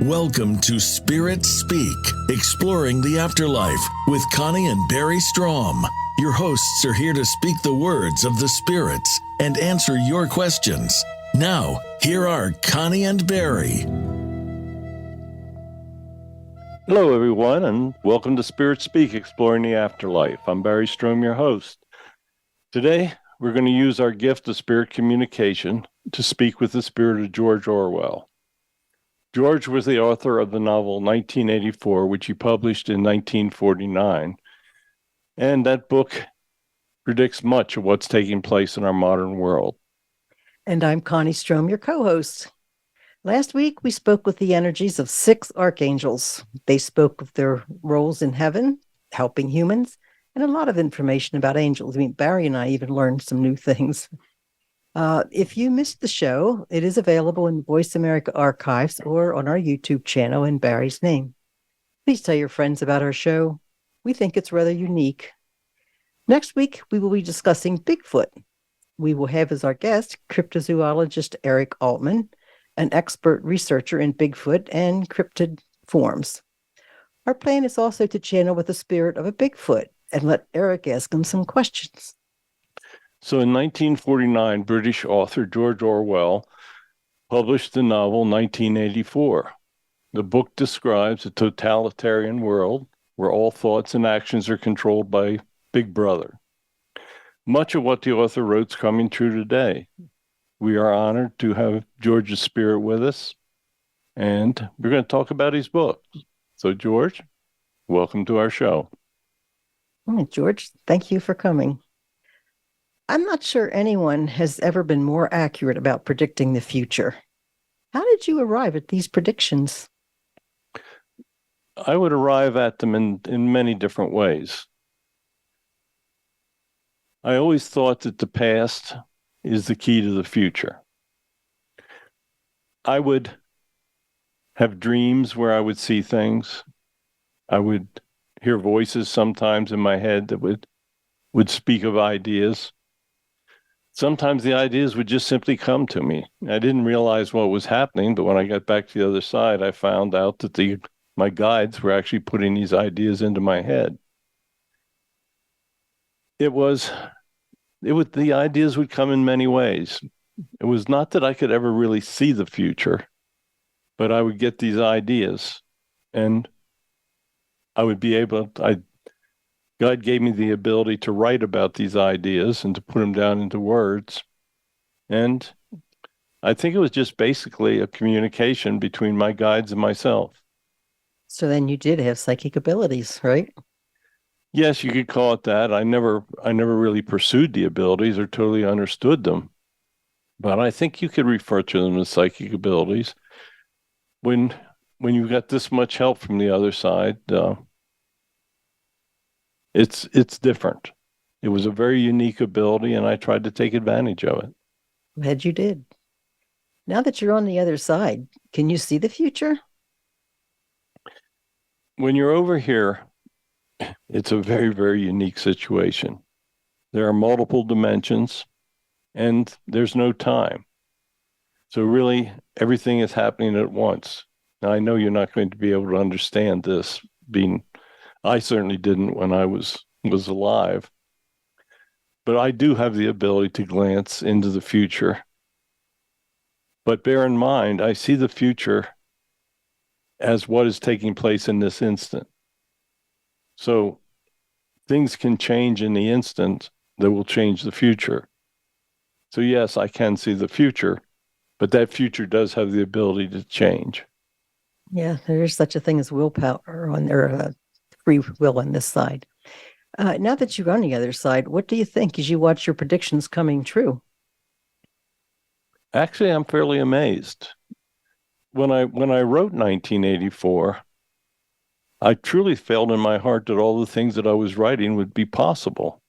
Welcome to Spirit Speak, exploring the afterlife with Connie and Barry Strohm. Your hosts are here to speak the words of the spirits and answer your questions. Now, here are Connie and Barry. Hello, everyone, and welcome to Spirit Speak, exploring the afterlife. I'm Barry Strohm, your host. Today, we're going to use our gift of spirit communication to speak with the spirit of George Orwell. George was the author of the novel 1984, which he published in 1949. And that book predicts much of what's taking place in our modern world. And I'm Connie Strohm, your co-host. Last week, we spoke with the energies of 6 archangels. They spoke of their roles in heaven, helping humans, and a lot of information about angels. I mean, Barry and I even learned some new things. If you missed the show, it is available in Voice America Archives or on our YouTube channel in Barry's name. Please tell your friends about our show. We think it's rather unique. Next week, we will be discussing Bigfoot. We will have as our guest cryptozoologist Eric Altman, an expert researcher in Bigfoot and cryptid forms. Our plan is also to channel with the spirit of a Bigfoot and let Eric ask him some questions. So in 1949, British author George Orwell published the novel 1984. The book describes a totalitarian world where all thoughts and actions are controlled by Big Brother. Much of what the author wrote is coming true today. We are honored to have George's spirit with us, and we're going to talk about his book. So, George, welcome to our show. George, thank you for coming. I'm not sure anyone has ever been more accurate about predicting the future. How did you arrive at these predictions? I would arrive at them in many different ways. I always thought that the past is the key to the future. I would have dreams where I would see things. I would hear voices sometimes in my head that would speak of ideas. Sometimes the ideas would just simply come to me. I didn't realize what was happening, but when I got back to the other side, I found out that my guides were actually putting these ideas into my head. The ideas would come in many ways. It was not that I could ever really see the future, but I would get these ideas, and I would be able to, God gave me the ability to write about these ideas and to put them down into words. And I think it was just basically a communication between my guides and myself. So then you did have psychic abilities, right? Yes, you could call it that. I never really pursued the abilities or totally understood them. But I think you could refer to them as psychic abilities. When you got this much help from the other side, it's different. It was a very unique ability, and I tried to take advantage of it. Glad you did. Now that you're on the other side, can you see the future? When you're over here, it's a very, very unique situation. There are multiple dimensions, and there's no time. So really, everything is happening at once. Now, I know you're not going to be able to understand this, I certainly didn't when I was alive. But I do have the ability to glance into the future. But bear in mind, I see the future as what is taking place in this instant. So things can change in the instant that will change the future. So yes, I can see the future, but that future does have the ability to change. Yeah, there is such a thing as willpower or free will on this side. Now that you're on the other side, what do you think as you watch your predictions coming true? Actually, I'm fairly amazed. When I wrote 1984, I truly felt in my heart that all the things that I was writing would be possible.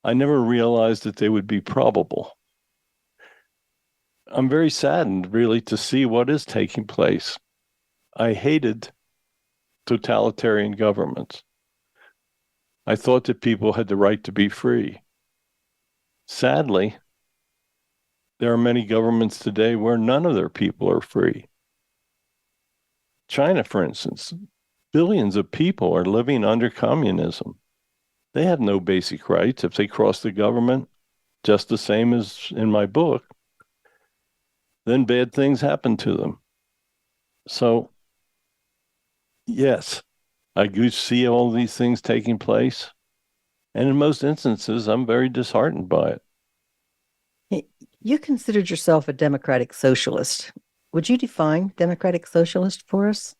I never realized that they would be probable. I'm very saddened, really, to see what is taking place. I hated totalitarian governments. I thought that people had the right to be free. Sadly, there are many governments today where none of their people are free. China, for instance, billions of people are living under communism. They have no basic rights. If they cross the government, just the same as in my book, then bad things happen to them. So, yes, I do see all these things taking place. And in most instances, I'm very disheartened by it. You considered yourself a democratic socialist. Would you define democratic socialist for us?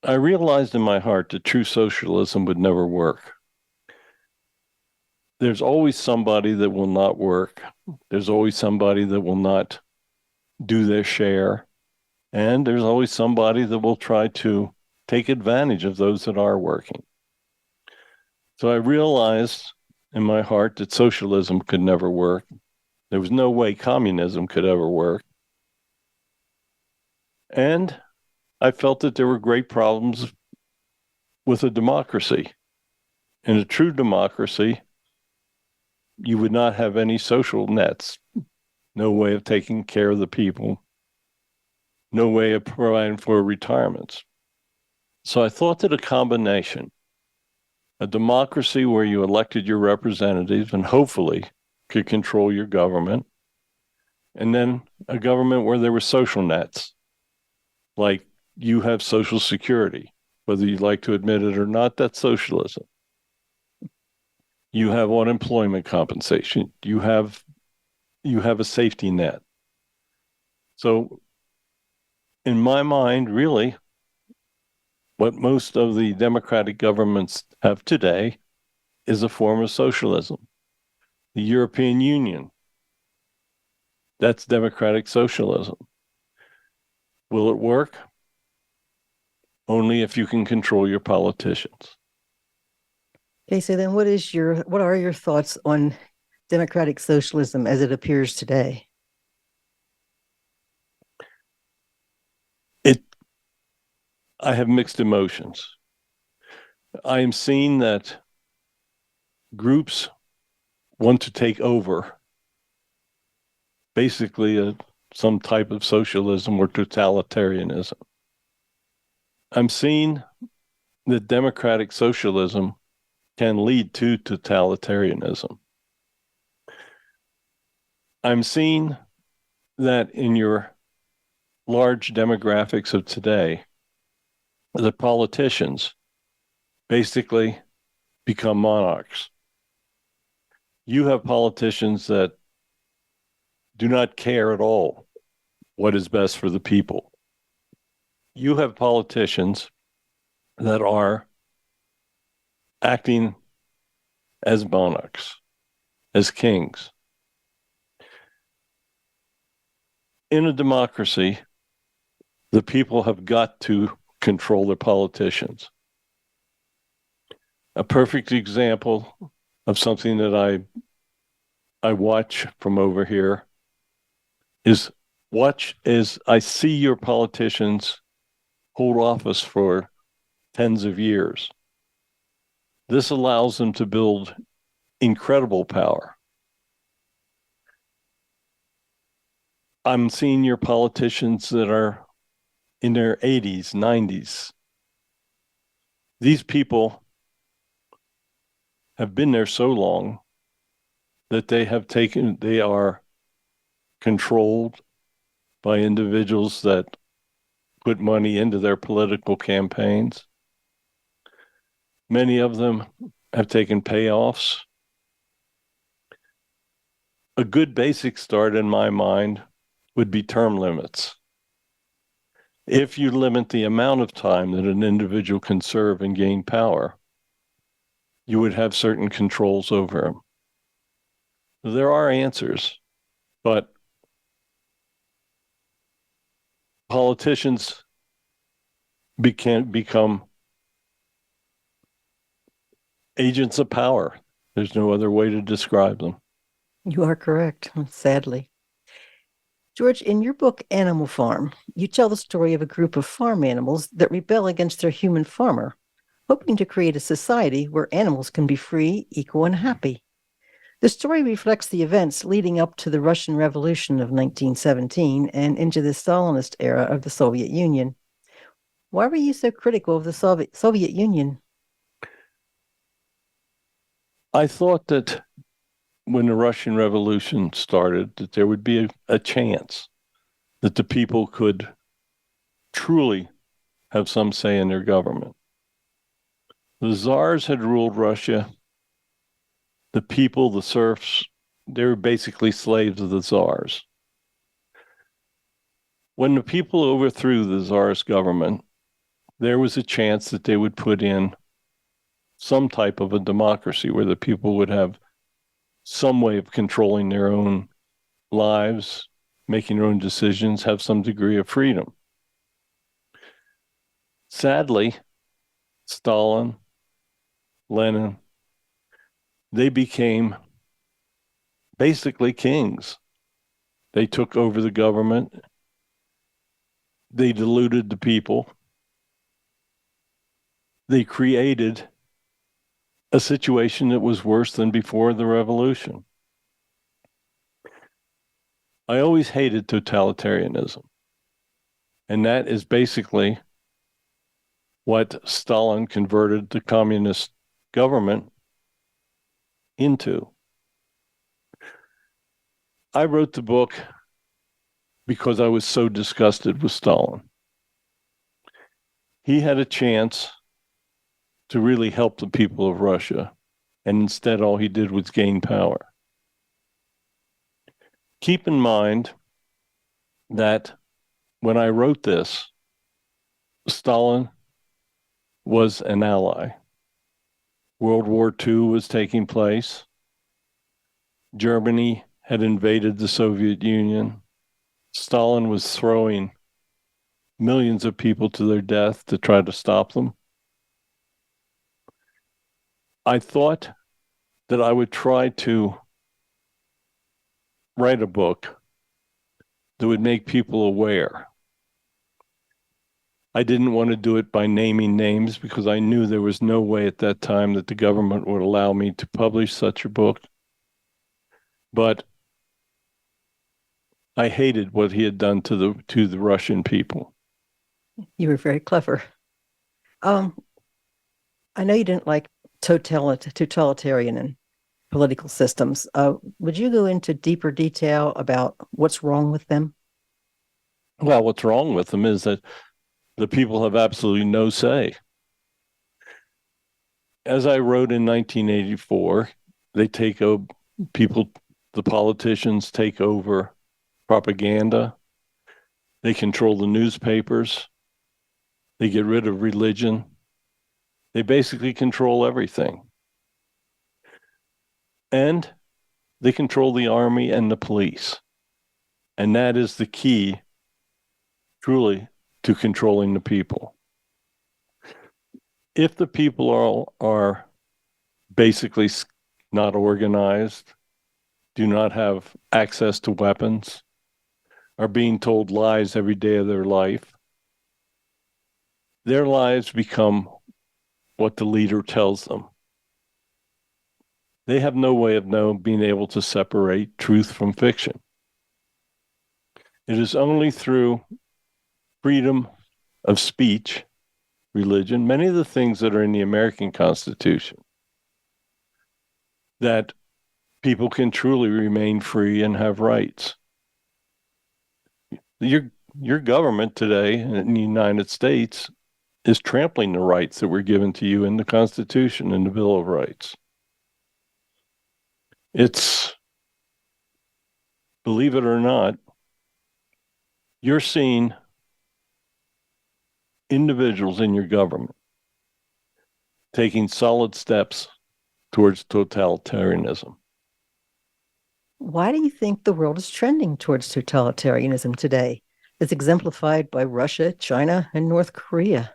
I realized in my heart that true socialism would never work. There's always somebody that will not work. There's always somebody that will not do their share. And there's always somebody that will try to take advantage of those that are working. So I realized in my heart that socialism could never work. There was no way communism could ever work. And I felt that there were great problems with a democracy. In a true democracy, you would not have any social nets, no way of taking care of the people, no way of providing for retirements. So I thought that a combination, a democracy where you elected your representatives and hopefully could control your government, and then a government where there were social nets, like you have Social Security, whether you like to admit it or not, that's socialism. You have unemployment compensation. You have a safety net. So in my mind, really, what most of the democratic governments have today is a form of socialism. The European Union, that's democratic socialism. Will it work? Only if you can control your politicians. Okay, so then what are your thoughts on democratic socialism as it appears today? I have mixed emotions. I am seeing that groups want to take over basically some type of socialism or totalitarianism. I'm seeing that democratic socialism can lead to totalitarianism. I'm seeing that in your large demographics of today, the politicians basically become monarchs. You have politicians that do not care at all what is best for the people. You have politicians that are acting as monarchs, as kings. In a democracy, the people have got to control their politicians. A perfect example of something that I watch from over here is watch as I see your politicians hold office for tens of years. This allows them to build incredible power. I'm seeing your politicians that are in their 80s, 90s. These people have been there so long that they are controlled by individuals that put money into their political campaigns. Many of them have taken payoffs. A good basic start in my mind would be term limits. If you limit the amount of time that an individual can serve and gain power, you would have certain controls over him. There are answers, but politicians become agents of power. There's no other way to describe them. You are correct, sadly. George, in your book, Animal Farm, you tell the story of a group of farm animals that rebel against their human farmer, hoping to create a society where animals can be free, equal, and happy. The story reflects the events leading up to the Russian Revolution of 1917 and into the Stalinist era of the Soviet Union. Why were you so critical of the Soviet Union? I thought that when the Russian Revolution started, that there would be a chance that the people could truly have some say in their government. The czars had ruled Russia. The people, the serfs, they were basically slaves of the czars. When the people overthrew the czar's government, there was a chance that they would put in some type of a democracy where the people would have some way of controlling their own lives, making their own decisions, have some degree of freedom. Sadly, Stalin, Lenin, they became basically kings. They took over the government. They deluded the people. They created a situation that was worse than before the revolution. I always hated totalitarianism. And that is basically what Stalin converted the communist government into. I wrote the book because I was so disgusted with Stalin. He had a chance to really help the people of Russia, and instead all he did was gain power. Keep in mind that when I wrote this, Stalin was an ally. World War II was taking place. Germany had invaded the Soviet Union. Stalin was throwing millions of people to their death to try to stop them. I thought that I would try to write a book that would make people aware. I didn't want to do it by naming names because I knew there was no way at that time that the government would allow me to publish such a book. But I hated what he had done to the Russian people. You were very clever. I know you didn't like totalitarian and political systems. Would you go into deeper detail about what's wrong with them? Well, what's wrong with them is that the people have absolutely no say. As I wrote in 1984, they take over people, the politicians take over propaganda. They control the newspapers. They get rid of religion. They basically control everything. And they control the army and the police. And that is the key, truly, to controlling the people. If the people are basically not organized, do not have access to weapons, are being told lies every day of their life, their lives become what the leader tells them. They have no way of being able to separate truth from fiction. It is only through freedom of speech, religion, many of the things that are in the American Constitution, that people can truly remain free and have rights. Your government today in the United States is trampling the rights that were given to you in the Constitution and the Bill of Rights. It's, believe it or not, you're seeing individuals in your government taking solid steps towards totalitarianism. Why do you think the world is trending towards totalitarianism today? It's exemplified by Russia, China, and North Korea.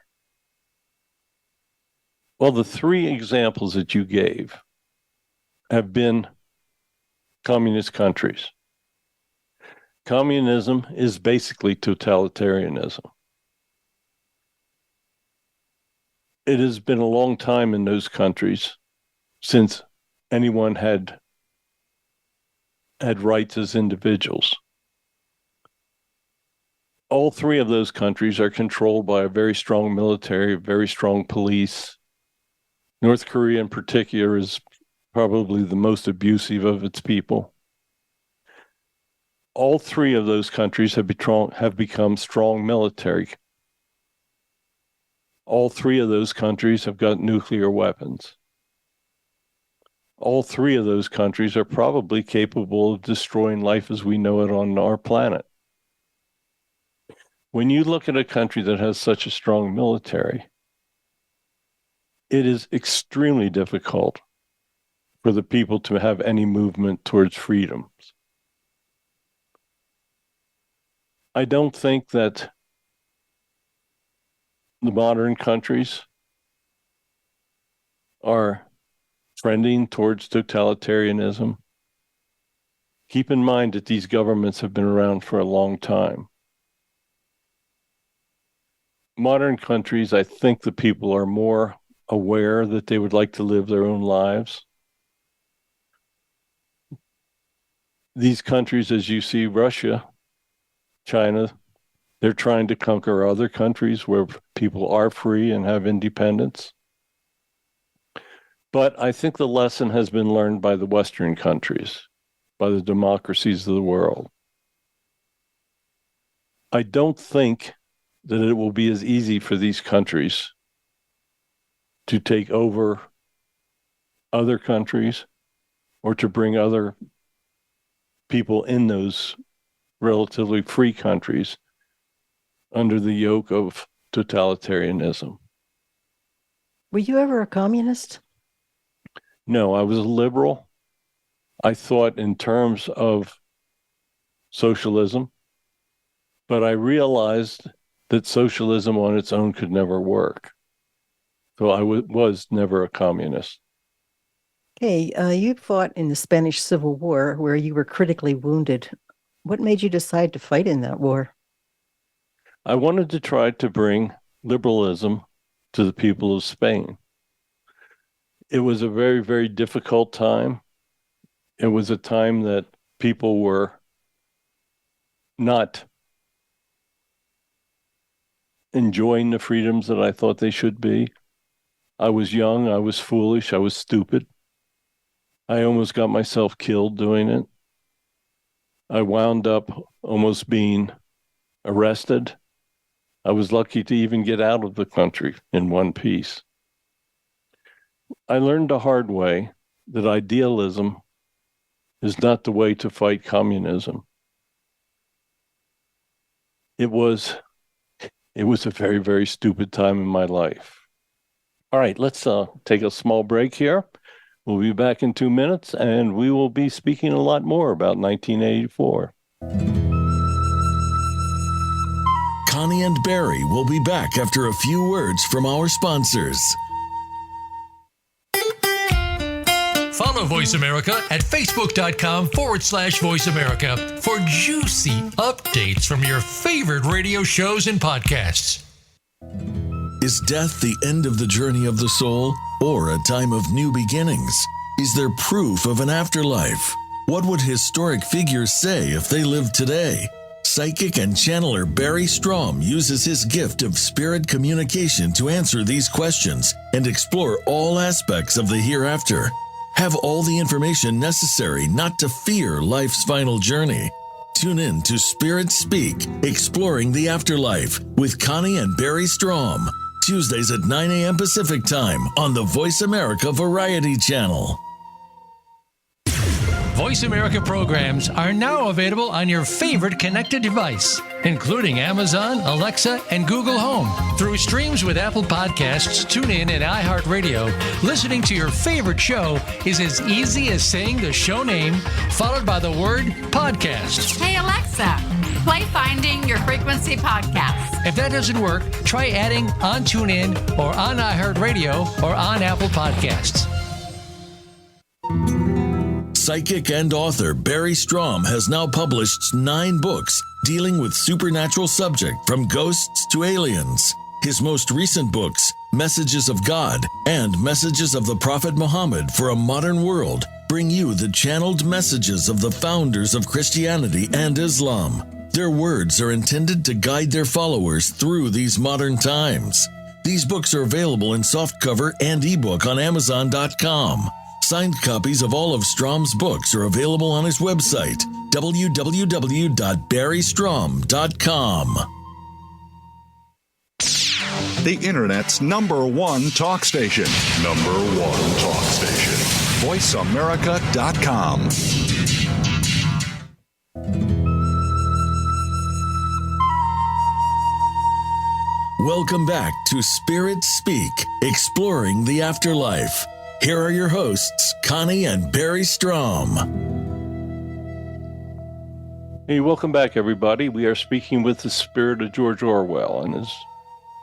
Well, the three examples that you gave have been communist countries. Communism is basically totalitarianism. It has been a long time in those countries since anyone had rights as individuals. All three of those countries are controlled by a very strong military, very strong police. North Korea in particular is probably the most abusive of its people. All three of those countries have become strong military. All three of those countries have got nuclear weapons. All three of those countries are probably capable of destroying life as we know it on our planet. When you look at a country that has such a strong military, it is extremely difficult for the people to have any movement towards freedoms. I don't think that the modern countries are trending towards totalitarianism. Keep in mind that these governments have been around for a long time. Modern countries, I think the people are more aware that they would like to live their own lives. These countries, as you see, Russia, China, they're trying to conquer other countries where people are free and have independence. But I think the lesson has been learned by the Western countries, by the democracies of the world. I don't think that it will be as easy for these countries to take over other countries or to bring other people in those relatively free countries under the yoke of totalitarianism. Were you ever a communist? No, I was a liberal. I thought in terms of socialism, but I realized that socialism on its own could never work. So I was never a communist. Okay, you fought in the Spanish Civil War where you were critically wounded. What made you decide to fight in that war? I wanted to try to bring liberalism to the people of Spain. It was a very, very difficult time. It was a time that people were not enjoying the freedoms that I thought they should be. I was young, I was foolish, I was stupid. I almost got myself killed doing it. I wound up almost being arrested. I was lucky to even get out of the country in one piece. I learned the hard way that idealism is not the way to fight communism. It was a very, very stupid time in my life. All right, let's take a small break here. We'll be back in 2 minutes, and we will be speaking a lot more about 1984. Connie and Barry will be back after a few words from our sponsors. Follow Voice America at facebook.com/Voice America for juicy updates from your favorite radio shows and podcasts. Is death the end of the journey of the soul or a time of new beginnings? Is there proof of an afterlife? What would historic figures say if they lived today? Psychic and channeler Barry Strohm uses his gift of spirit communication to answer these questions and explore all aspects of the hereafter. Have all the information necessary not to fear life's final journey. Tune in to Spirit Speak, Exploring the Afterlife with Connie and Barry Strohm. Tuesdays at 9 a.m. Pacific Time on the Voice America Variety Channel. Voice America programs are now available on your favorite connected device, including Amazon, Alexa, and Google Home. Through streams with Apple Podcasts, TuneIn, and iHeartRadio, listening to your favorite show is as easy as saying the show name followed by the word podcast. Hey, Alexa, play Finding Your Frequency podcast. If that doesn't work, try adding on TuneIn or on iHeartRadio or on Apple Podcasts. Psychic and author Barry Strohm has now published 9 books dealing with supernatural subject from ghosts to aliens. His most recent books, Messages of God and Messages of the Prophet Muhammad for a Modern World, bring you the channeled messages of the founders of Christianity and Islam. Their words are intended to guide their followers through these modern times. These books are available in softcover and ebook on Amazon.com. Signed copies of all of Strohm's books are available on his website, www.barrystrom.com. The Internet's #1 talk station. #1 talk station. VoiceAmerica.com. Welcome back to Spirit Speak, Exploring the Afterlife. Here are your hosts, Connie and Barry Strohm. Hey, welcome back, everybody. We are speaking with the spirit of George Orwell and his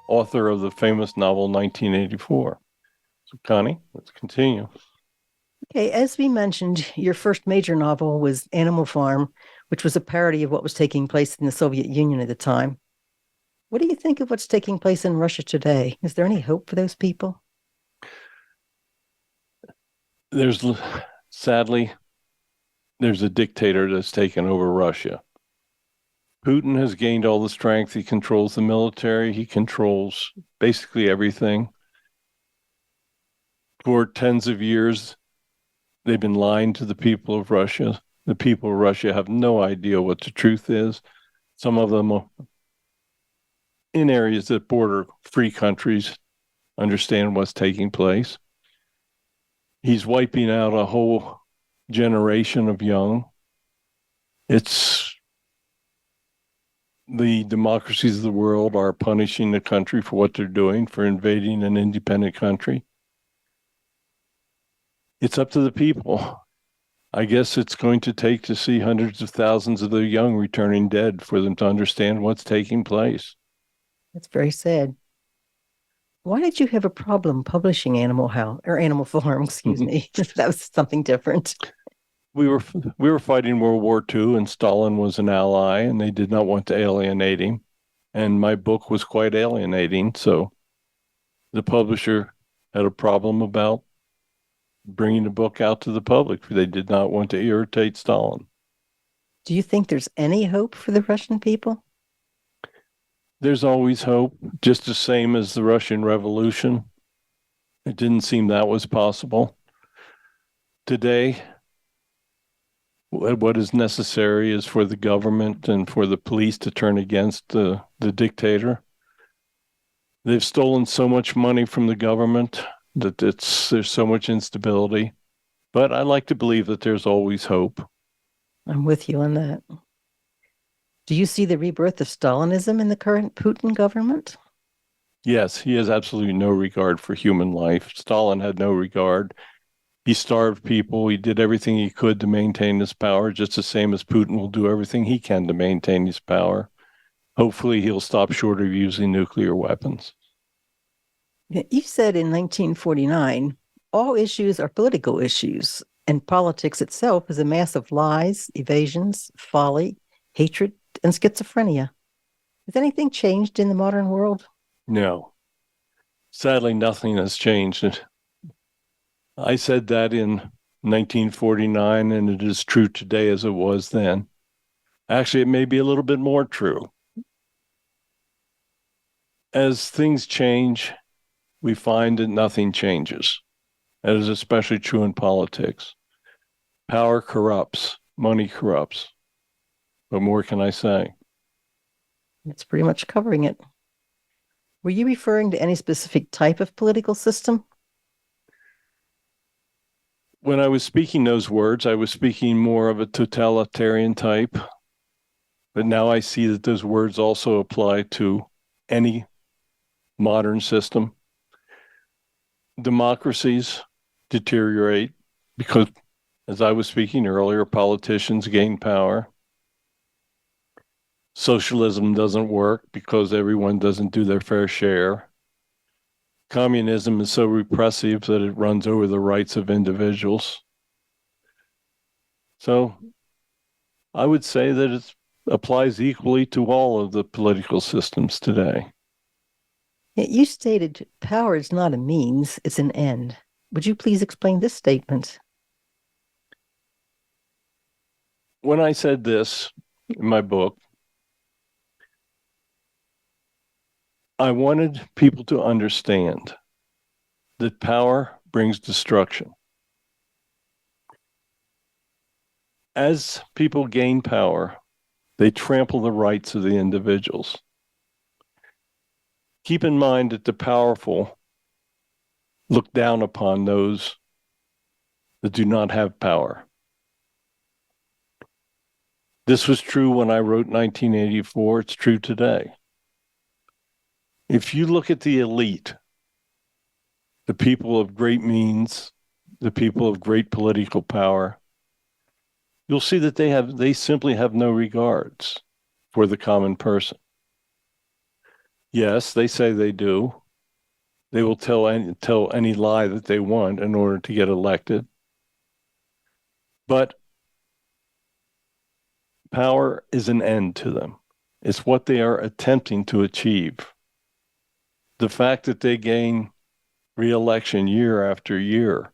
author of the famous novel 1984. So, Connie, let's continue. Okay, as we mentioned, your first major novel was Animal Farm, which was a parody of what was taking place in the Soviet Union at the time. What do you think of what's taking place in Russia today? Is there any hope for those people? Sadly, there's a dictator that's taken over Russia. Putin has gained all the strength. He controls the military. He controls basically everything. For tens of years, they've been lying to the people of Russia. The people of Russia have no idea what the truth is. Some of them, in areas that border free countries, understand what's taking place. He's wiping out a whole generation of young. It's the democracies of the world are punishing the country for what they're doing, for invading an independent country. It's up to the people. I guess it's going to take to see hundreds of thousands of the young returning dead for them to understand what's taking place. That's very sad. Why did you have a problem publishing Animal Farm? Excuse me. That was something different. We were fighting World War II, and Stalin was an ally, and they did not want to alienate him. And my book was quite alienating, so the publisher had a problem about bringing the book out to the public. They did not want to irritate Stalin. Do you think there's any hope for the Russian people? There's always hope, just the same as the Russian Revolution. It didn't seem that was possible. Today, what is necessary is for the government and for the police to turn against the dictator. They've stolen so much money from the government that there's so much instability. But I like to believe that there's always hope. I'm with you on that. Do you see the rebirth of Stalinism in the current Putin government? Yes, he has absolutely no regard for human life. Stalin had no regard. He starved people. He did everything he could to maintain his power, just the same as Putin will do everything he can to maintain his power. Hopefully, he'll stop short of using nuclear weapons. You said in 1949, all issues are political issues, and politics itself is a mass of lies, evasions, folly, hatred, and schizophrenia. Has anything changed in the modern world? No. Sadly, nothing has changed. I said that in 1949, and it is true today as it was then. Actually, it may be a little bit more true. As things change, we find that nothing changes. That is especially true in politics. Power corrupts, money corrupts. What more can I say? It's pretty much covering it. Were you referring to any specific type of political system? When I was speaking those words, I was speaking more of a totalitarian type. But now I see that those words also apply to any modern system. Democracies deteriorate because, as I was speaking earlier, politicians gain power. Socialism doesn't work because everyone doesn't do their fair share. Communism is so repressive that it runs over the rights of individuals. So I would say that it applies equally to all of the political systems today. You stated power is not a means, it's an end. Would you please explain this statement? When I said this in my book, I wanted people to understand that power brings destruction. As people gain power, they trample the rights of the individuals. Keep in mind that the powerful look down upon those that do not have power. This was true when I wrote 1984. It's true today. If you look at the elite, the people of great means, the people of great political power, you'll see that they simply have no regards for the common person. Yes, they say they do. They will tell any lie that they want in order to get elected. But power is an end to them. It's what they are attempting to achieve. The fact that they gain re-election year after year,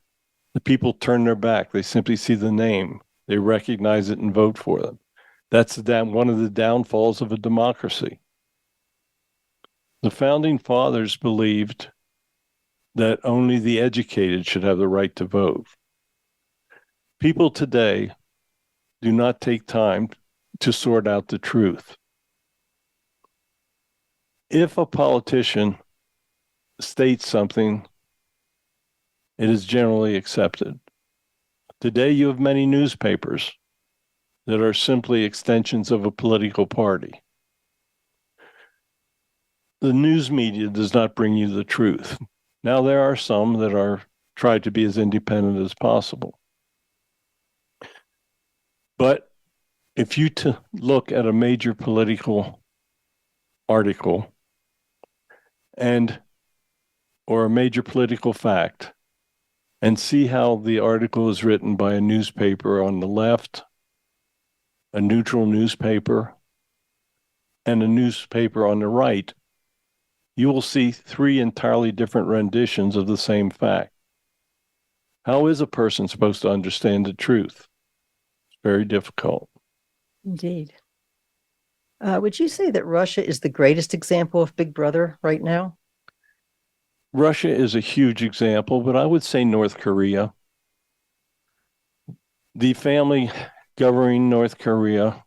the people turn their back. They simply see the name. They recognize it and vote for them. That's one of the downfalls of a democracy. The founding fathers believed that only the educated should have the right to vote. People today do not take time to sort out the truth. If a politician states something, it is generally accepted. Today, you have many newspapers that are simply extensions of a political party. The news media does not bring you the truth. Now, there are some that are try to be as independent as possible. But if you look at a major political article or a major political fact and see how the article is written by a newspaper on the left, a neutral newspaper, and a newspaper on the right, you will see three entirely different renditions of the same fact. How is a person supposed to understand the truth? It's very difficult. Indeed. Would you say that Russia is the greatest example of Big Brother right now? Russia is a huge example, but I would say North Korea. The family governing North Korea,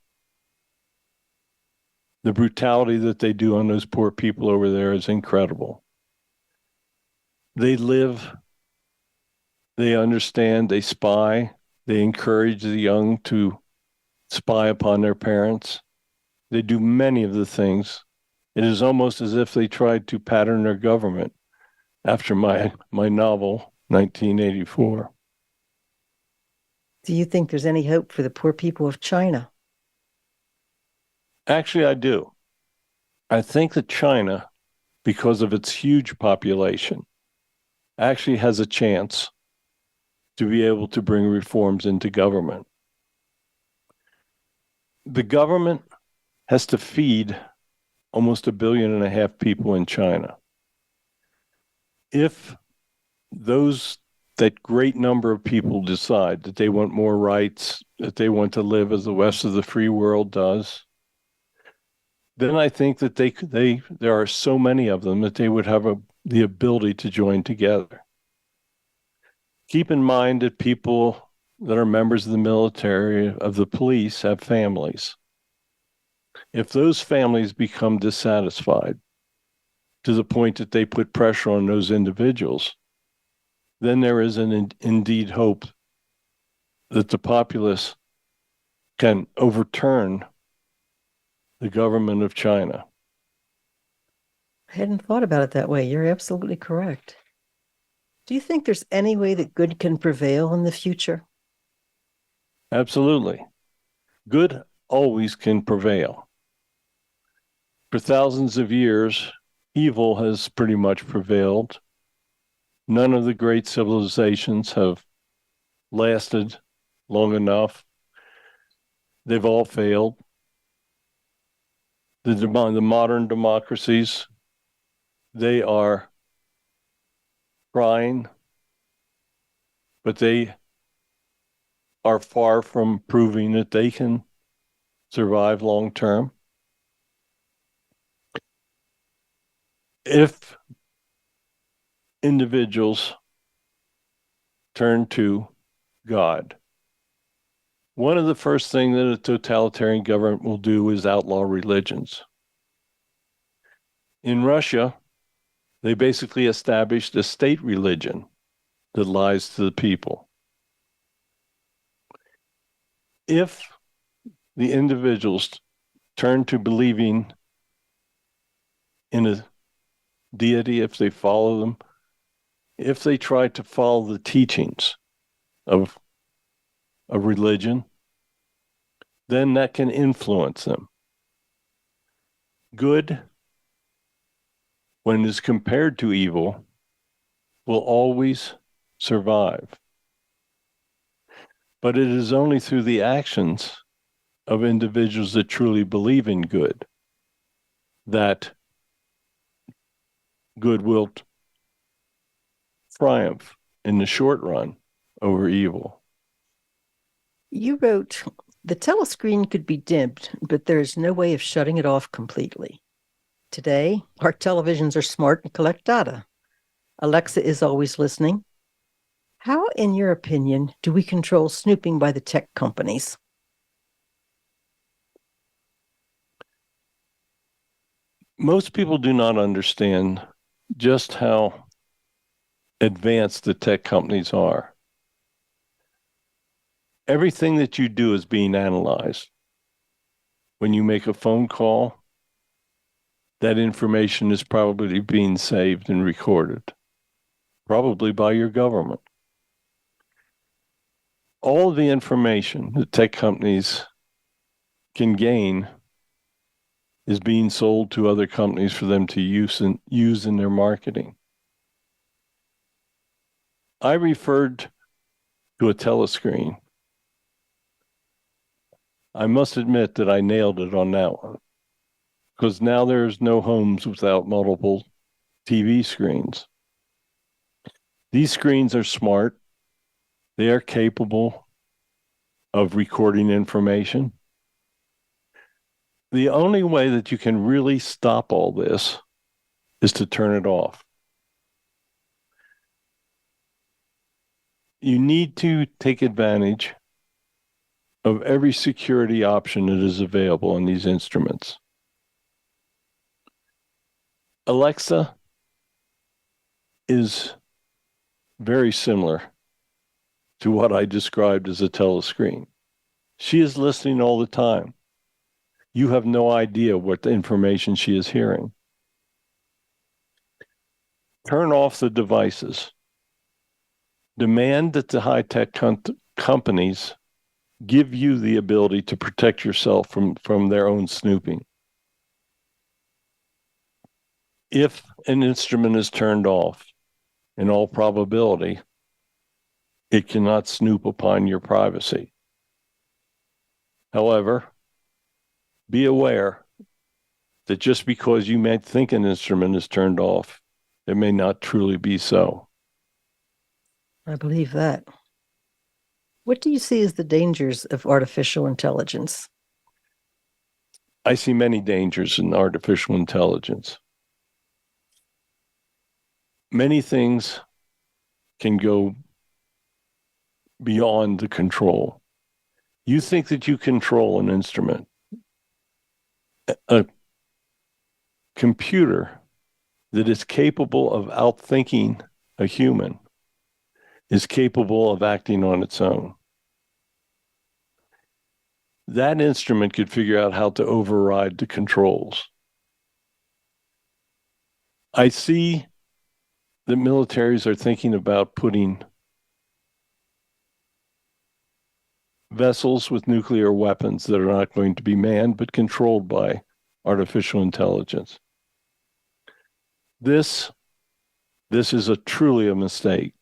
the brutality that they do on those poor people over there is incredible. They live, they understand, they spy, they encourage the young to spy upon their parents. They do many of the things. It is almost as if they tried to pattern their government after my novel, 1984. Do you think there's any hope for the poor people of China? Actually, I do. I think that China, because of its huge population, actually has a chance to be able to bring reforms into government. The government has to feed almost 1.5 billion people in China. If that great number of people decide that they want more rights, that they want to live as the rest of the free world does, then I think that there are so many of them that they would have the ability to join together. Keep in mind that people that are members of the military, of the police, have families. If those families become dissatisfied to the point that they put pressure on those individuals, then there is indeed hope that the populace can overturn the government of China. I hadn't thought about it that way. You're absolutely correct. Do you think there's any way that good can prevail in the future? Absolutely. Good always can prevail. For thousands of years, evil has pretty much prevailed. None of the great civilizations have lasted long enough. They've all failed. The modern democracies, they are trying, but they are far from proving that they can survive long term. if individuals turn to God, one of the first things that a totalitarian government will do is outlaw religions. In Russia, they basically established a state religion that lies to the people. If the individuals turn to believing in a deity, if they follow them, if they try to follow the teachings of a religion, then that can influence them. Good, when it is compared to evil, will always survive. But it is only through the actions of individuals that truly believe in good that good will triumph in the short run over evil. You wrote, the telescreen could be dimmed, but there is no way of shutting it off completely. Today, our televisions are smart and collect data. Alexa is always listening. How, in your opinion, do we control snooping by the tech companies? Most people do not understand just how advanced the tech companies are. Everything that you do is being analyzed. When you make a phone call, that information is probably being saved and recorded, probably by your government. All the information that tech companies can gain is being sold to other companies for them to use in their marketing. I referred to a telescreen. I must admit that I nailed it on that one, because now there's no homes without multiple TV screens. These screens are smart. They are capable of recording information. The only way that you can really stop all this is to turn it off. You need to take advantage of every security option that is available on these instruments. Alexa is very similar to what I described as a telescreen. She is listening all the time. You have no idea what the information she is hearing. Turn off the devices. Demand that the high-tech companies give you the ability to protect yourself from their own snooping. If an instrument is turned off, in all probability, it cannot snoop upon your privacy. However, be aware that just because you may think an instrument is turned off, it may not truly be so. I believe that. What do you see as the dangers of artificial intelligence? I see many dangers in artificial intelligence. Many things can go beyond the control. You think that you control an instrument. A computer that is capable of outthinking a human is capable of acting on its own. That instrument could figure out how to override the controls. I see that militaries are thinking about putting vessels with nuclear weapons that are not going to be manned but controlled by artificial intelligence. This is truly a mistake.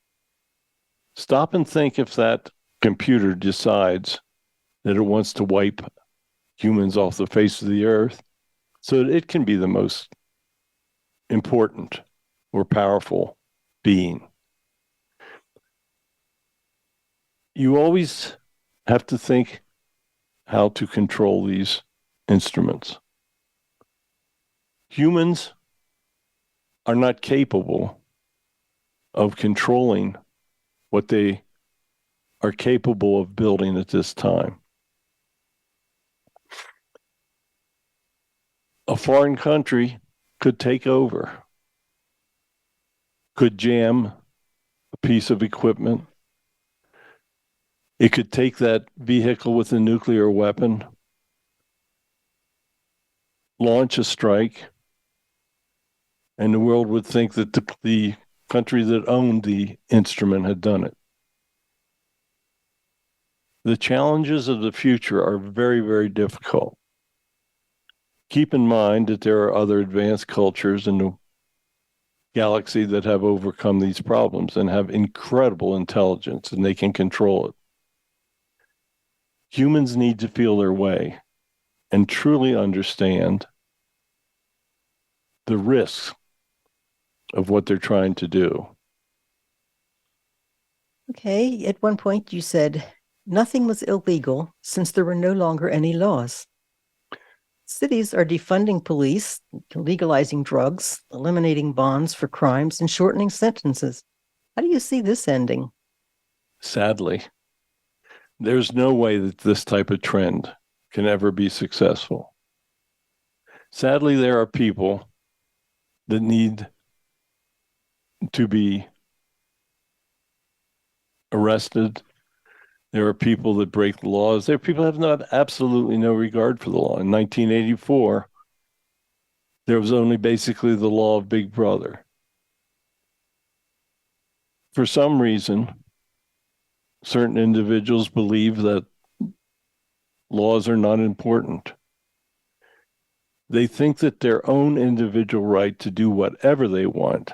Stop and think if that computer decides that it wants to wipe humans off the face of the earth so that it can be the most important or powerful being. You always have to think how to control these instruments. Humans are not capable of controlling what they are capable of building at this time. A foreign country could take over, could jam a piece of equipment. It could take that vehicle with a nuclear weapon, launch a strike, and the world would think that the country that owned the instrument had done it. The challenges of the future are very, very difficult. Keep in mind that there are other advanced cultures in the galaxy that have overcome these problems and have incredible intelligence, and they can control it. Humans need to feel their way and truly understand the risks of what they're trying to do. Okay, at one point you said nothing was illegal since there were no longer any laws. Cities are defunding police, legalizing drugs, eliminating bonds for crimes, and shortening sentences. How do you see this ending? Sadly, there's no way that this type of trend can ever be successful. Sadly, there are people that need to be arrested. There are people that break the laws. There are people that have absolutely no regard for the law. In 1984, there was only basically the law of Big Brother. For some reason, certain individuals believe that laws are not important. They think that their own individual right to do whatever they want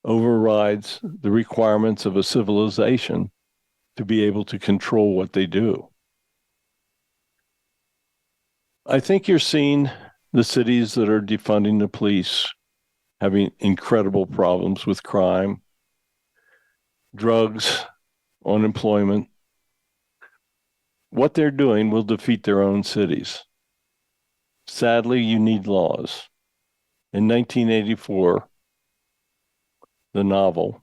overrides the requirements of a civilization to be able to control what they do. I think you're seeing the cities that are defunding the police having incredible problems with crime, drugs, unemployment. What they're doing will defeat their own cities. Sadly, you need laws. In 1984, the novel,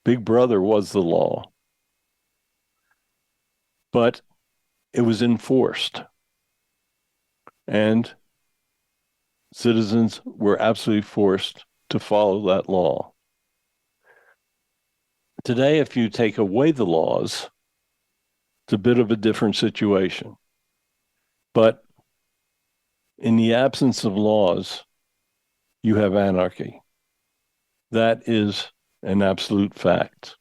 Big Brother was the law. But it was enforced. And citizens were absolutely forced to follow that law. Today, if you take away the laws, it's a bit of a different situation. But in the absence of laws, you have anarchy. That is an absolute fact.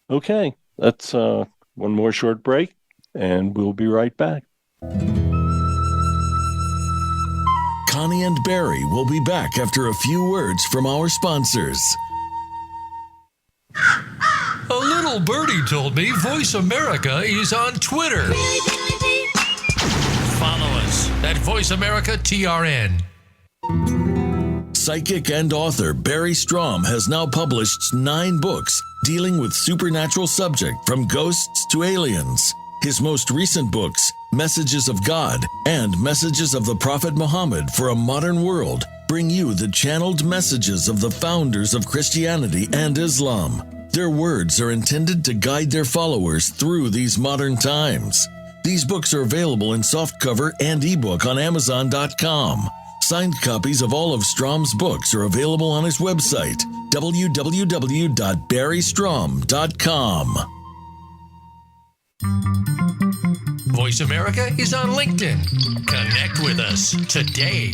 Okay, that's one more short break, and we'll be right back. Connie and Barry will be back after a few words from our sponsors. A little birdie told me Voice America is on Twitter. Follow us at Voice America TRN. Psychic and author Barry Strohm has now published 9 books dealing with supernatural subject from ghosts to aliens. His most recent books, Messages of God and Messages of the Prophet Muhammad for a Modern World, bring you the channeled messages of the founders of Christianity and Islam. Their words are intended to guide their followers through these modern times. These books are available in softcover and ebook on Amazon.com. Signed copies of all of Strom's books are available on his website, www.barrystrom.com. Voice America is on LinkedIn. Connect with us today.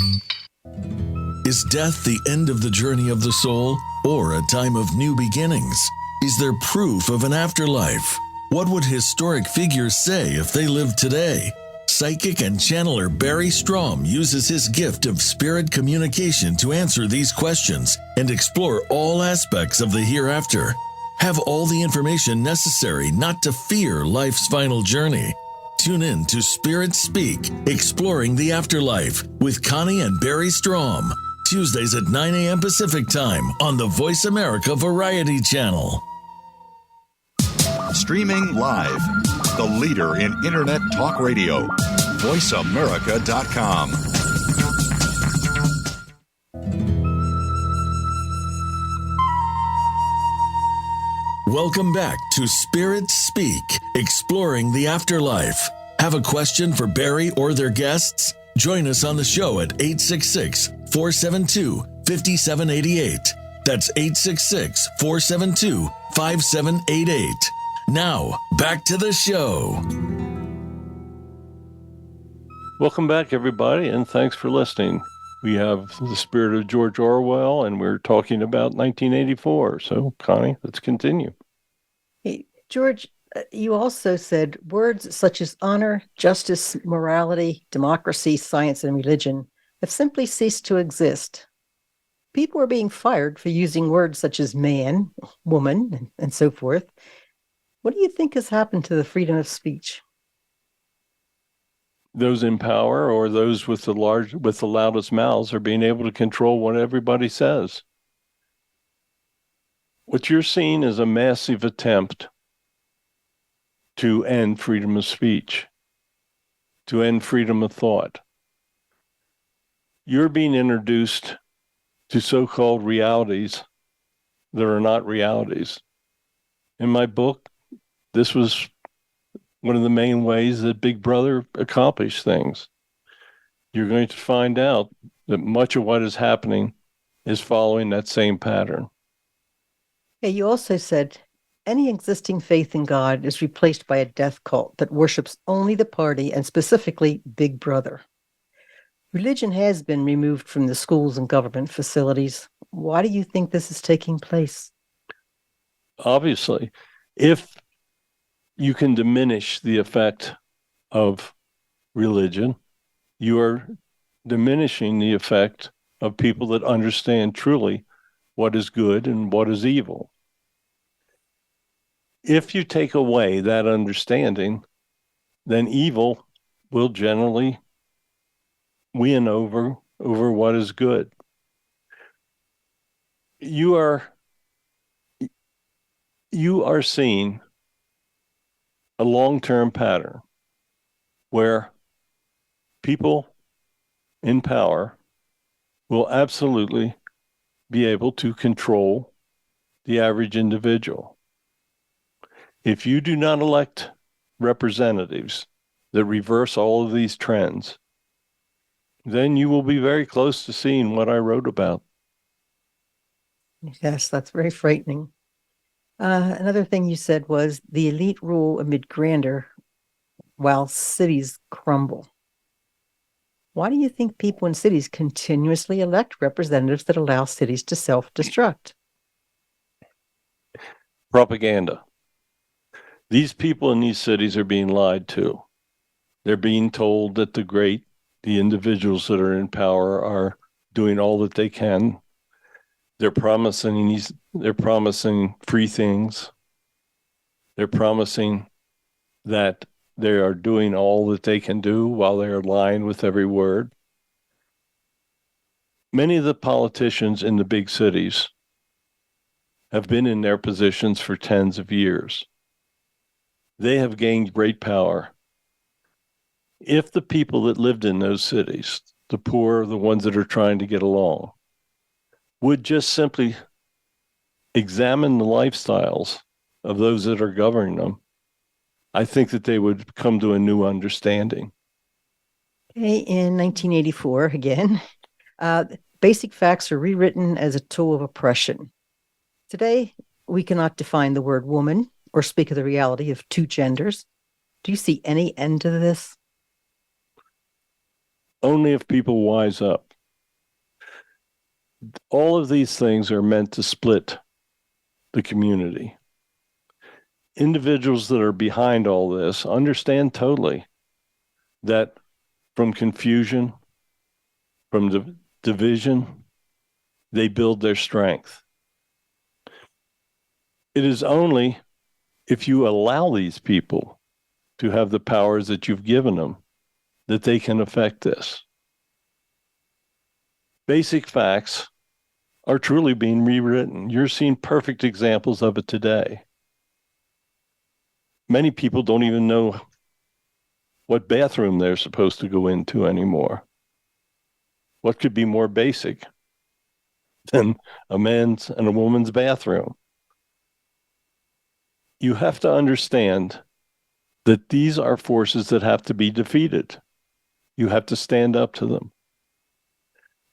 Is death the end of the journey of the soul or a time of new beginnings? Is there proof of an afterlife? What would historic figures say if they lived today? Psychic and channeler Barry Strohm uses his gift of spirit communication to answer these questions and explore all aspects of the hereafter. Have all the information necessary not to fear life's final journey. Tune in to Spirit Speak, Exploring the Afterlife with Connie and Barry Strohm. Tuesdays at 9 a.m. Pacific Time on the Voice America Variety Channel. Streaming live, the leader in Internet talk radio, voiceamerica.com. Welcome back to Spirits Speak, exploring the afterlife. Have a question for Barry or their guests? Join us on the show at 866-472-5788. That's 866-472-5788. Now, back to the show. Welcome back, everybody, and thanks for listening. We have the spirit of George Orwell, and we're talking about 1984. So, Connie, let's continue. Hey, George, you also said words such as honor, justice, morality, democracy, science, and religion have simply ceased to exist. People are being fired for using words such as man, woman, and so forth. What do you think has happened to the freedom of speech? Those in power or those with the loudest mouths are being able to control what everybody says. What you're seeing is a massive attempt to end freedom of speech, to end freedom of thought. You're being introduced to so-called realities that are not realities. In my book, this was one of the main ways that Big Brother accomplished things. You're going to find out that much of what is happening is following that same pattern. Yeah, you also said any existing faith in God is replaced by a death cult that worships only the party and specifically Big Brother. Religion has been removed from the schools and government facilities. Why do you think this is taking place? Obviously, if you can diminish the effect of religion, you are diminishing the effect of people that understand truly what is good and what is evil. If you take away that understanding, then evil will generally win over what is good. You are seeing a long-term pattern where people in power will absolutely be able to control the average individual. If you do not elect representatives that reverse all of these trends, then you will be very close to seeing what I wrote about. Yes, that's very frightening. Another thing you said was the elite rule amid grandeur while cities crumble. Why do you think people in cities continuously elect representatives that allow cities to self-destruct? Propaganda. These people in these cities are being lied to. They're being told that the individuals that are in power are doing all that they can. They're promising free things. They're promising that they are doing all that they can do while they are lying with every word. Many of the politicians in the big cities have been in their positions for tens of years. They have gained great power. If the people that lived in those cities, the poor, the ones that are trying to get along, would just simply examine the lifestyles of those that are governing them, I think that they would come to a new understanding. Okay, in 1984, again, basic facts are rewritten as a tool of oppression. Today, we cannot define the word woman or speak of the reality of two genders. Do you see any end to this? Only if people wise up. All of these things are meant to split the community. Individuals that are behind all this understand totally that from confusion, from division, they build their strength. It is only if you allow these people to have the powers that you've given them that they can affect this. Basic facts are truly being rewritten. You're seeing perfect examples of it today. Many people don't even know what bathroom they're supposed to go into anymore. What could be more basic than a man's and a woman's bathroom? You have to understand that these are forces that have to be defeated. You have to stand up to them.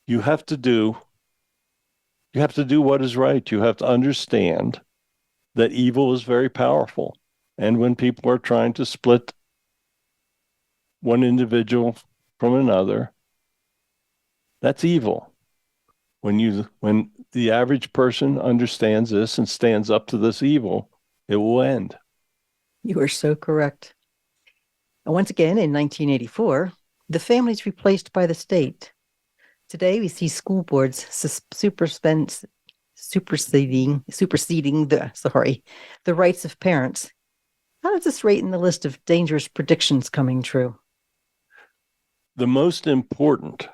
You have to do what is right. You have to understand that evil is very powerful. And when people are trying to split one individual from another, that's evil. When the average person understands this and stands up to this evil, it will end. You are so correct. And once again, in 1984, the family's replaced by the state. Today, we see school boards superseding the rights of parents. How does this rate in the list of dangerous predictions coming true? The most important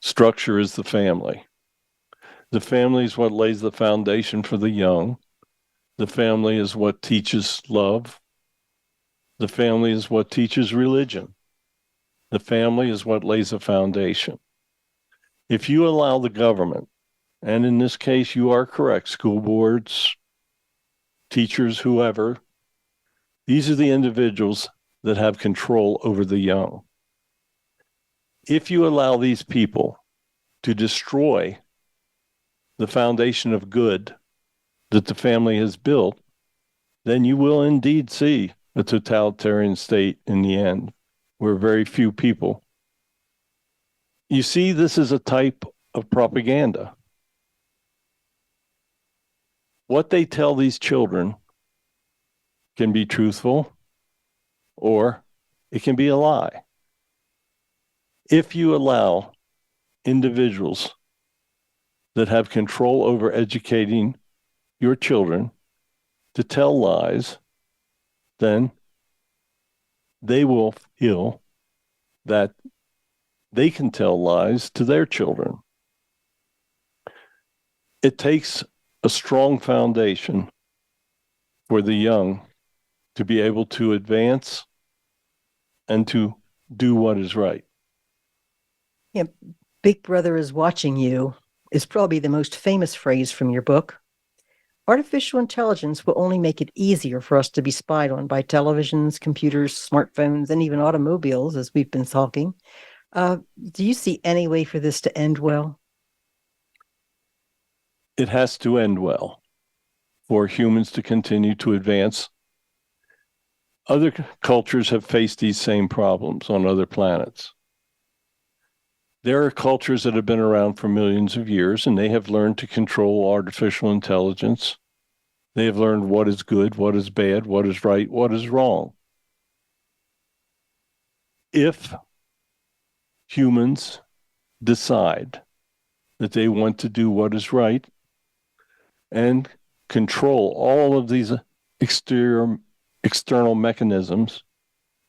structure is the family. The family is what lays the foundation for the young. The family is what teaches love. The family is what teaches religion. The family is what lays a foundation. If you allow the government, and in this case you are correct, school boards, teachers, whoever, these are the individuals that have control over the young. If you allow these people to destroy the foundation of good that the family has built, then you will indeed see a totalitarian state in the end, where very few people. You see, this is a type of propaganda. What they tell these children can be truthful, or it can be a lie. If you allow individuals that have control over educating your children to tell lies, then they will feel that they can tell lies to their children. It takes a strong foundation for the young to be able to advance and to do what is right. Yeah, Big Brother is watching you is probably the most famous phrase from your book. Artificial intelligence will only make it easier for us to be spied on by televisions, computers, smartphones, and even automobiles, as we've been talking. Do you see any way for this to end well? It has to end well for humans to continue to advance. Other cultures have faced these same problems on other planets. There are cultures that have been around for millions of years, and they have learned to control artificial intelligence. They have learned what is good, what is bad, what is right, what is wrong. If humans decide that they want to do what is right and control all of these external mechanisms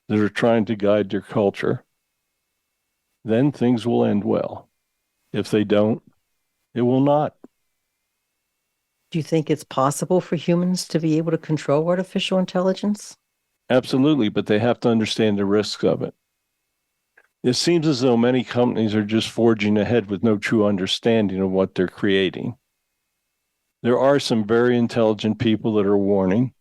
that are trying to guide their culture, then things will end well. If they don't, it will not. Do you think it's possible for humans to be able to control artificial intelligence? Absolutely, but they have to understand the risks of it. It seems as though many companies are just forging ahead with no true understanding of what they're creating. There are some very intelligent people that are warning,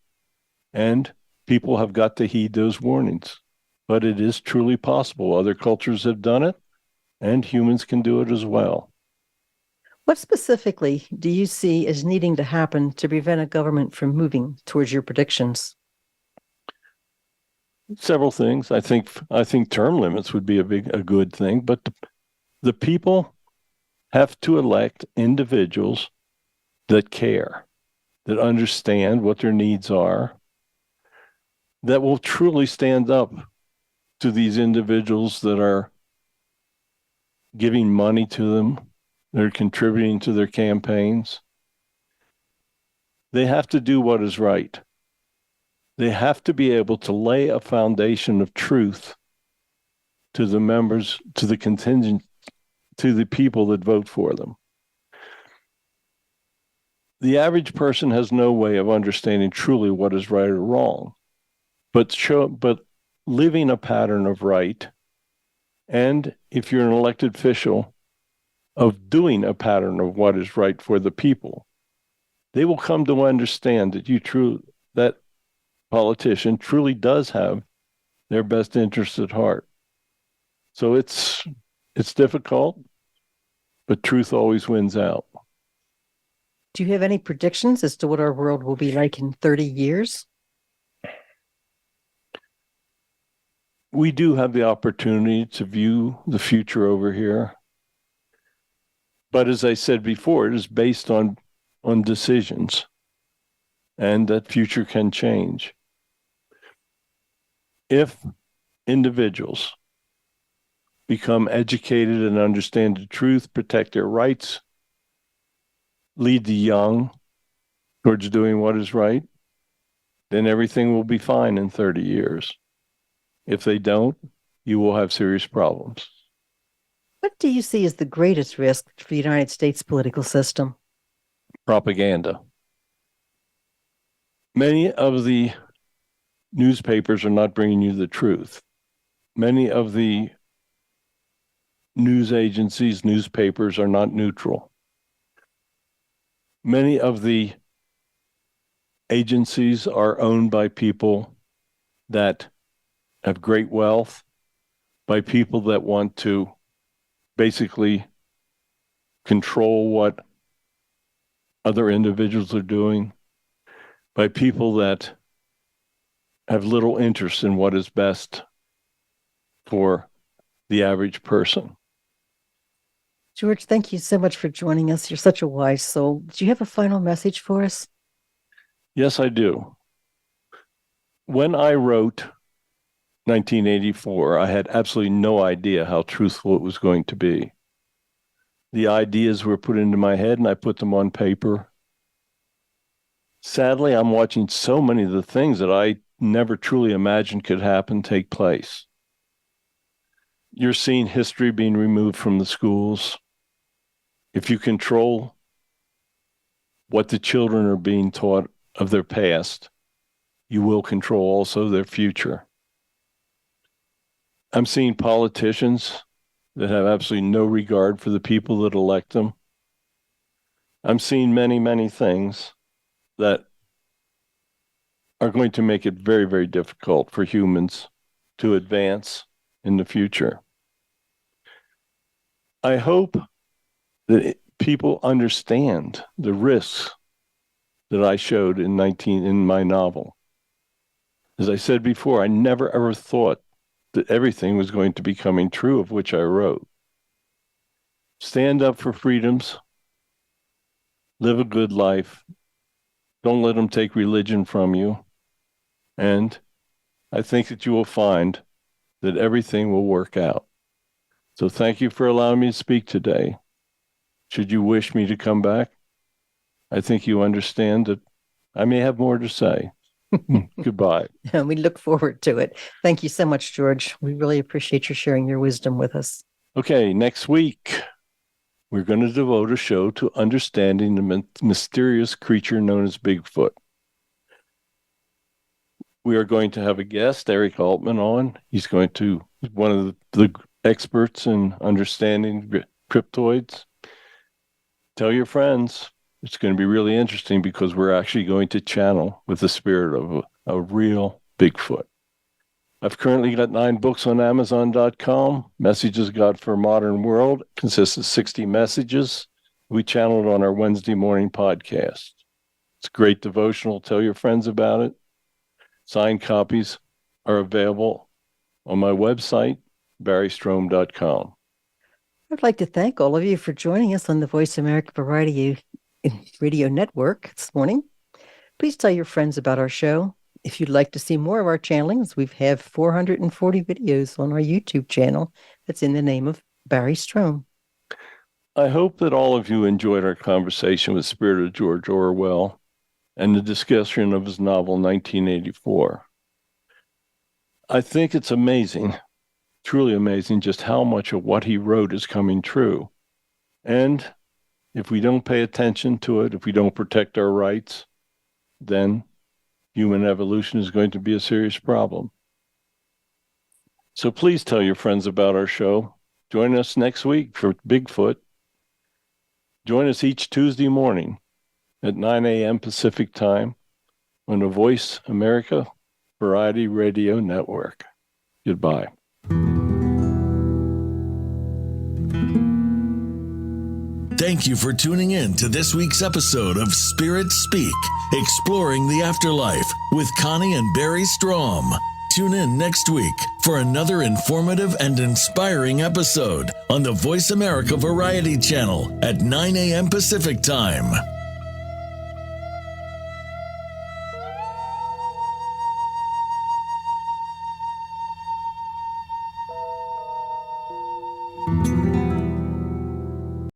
and people have got to heed those warnings. But it is truly possible. Other cultures have done it, and humans can do it as well. What specifically do you see as needing to happen to prevent a government from moving towards your predictions? Several things. I think term limits would be a good thing, but the people have to elect individuals that care, that understand what their needs are, that will truly stand up to these individuals that are giving money to them, they're contributing to their campaigns. They have to do what is right. They have to be able to lay a foundation of truth to the members, to the contingent, to the people that vote for them. The average person has no way of understanding truly what is right or wrong, but living a pattern of right, and if you're an elected official, of doing a pattern of what is right for the people, they will come to understand that politician truly does have their best interests at heart. So it's difficult, but truth always wins out. Do you have any predictions as to what our world will be like in 30 years? We do have the opportunity to view the future over here. But as I said before, it is based on decisions, and that future can change. If individuals become educated and understand the truth, protect their rights, lead the young towards doing what is right, then everything will be fine in 30 years. If they don't, you will have serious problems. What do you see as the greatest risk for the United States political system? Propaganda. Many of the newspapers are not bringing you the truth. Many of the news agencies, newspapers are not neutral. Many of the agencies are owned by people that have great wealth, by people that want to basically control what other individuals are doing, by people that have little interest in what is best for the average person. George, thank you so much for joining us. You're such a wise soul. Do you have a final message for us? Yes, I do. When I wrote 1984, I had absolutely no idea how truthful it was going to be. The ideas were put into my head and I put them on paper. Sadly, I'm watching so many of the things that I never truly imagined could happen take place. You're seeing history being removed from the schools. If you control what the children are being taught of their past, you will control also their future. I'm seeing politicians that have absolutely no regard for the people that elect them. I'm seeing many, many things that are going to make it very, very difficult for humans to advance in the future. I hope that people understand the risks that I showed in my novel. As I said before, I never ever thought that everything was going to be coming true of which I wrote. Stand up for freedoms, live a good life, don't let them take religion from you, and I think that you will find that everything will work out. So thank you for allowing me to speak today. Should you wish me to come back, I think you understand that I may have more to say. Goodbye. And we look forward to it. Thank you so much, George. We really appreciate your sharing your wisdom with us. Okay, next week, we're going to devote a show to understanding the mysterious creature known as Bigfoot. We are going to have a guest, Eric Altman, on. He's one of the experts in understanding cryptoids. Tell your friends. It's going to be really interesting because we're actually going to channel with the spirit of a real Bigfoot. I've currently got 9 books on Amazon.com. Messages God for a Modern World consists of 60 messages. We channeled on our Wednesday morning podcast. It's a great devotional. Tell your friends about it. Signed copies are available on my website, barrystrohm.com. I'd like to thank all of you for joining us on the Voice America Variety Radio Network this morning. Please tell your friends about our show. If you'd like to see more of our channelings, we have 440 videos on our YouTube channel that's in the name of Barry Strohm. I hope that all of you enjoyed our conversation with Spirit of George Orwell and the discussion of his novel 1984. I think it's amazing, truly amazing, just how much of what he wrote is coming true. And if we don't pay attention to it, if we don't protect our rights, then human evolution is going to be a serious problem. So please tell your friends about our show. Join us next week for Bigfoot. Join us each Tuesday morning at 9 a.m. Pacific time on the Voice America Variety Radio Network. Goodbye. Thank you for tuning in to this week's episode of Spirit Speak, Exploring the Afterlife with Connie and Barry Strohm. Tune in next week for another informative and inspiring episode on the Voice America Variety Channel at 9 a.m. Pacific Time.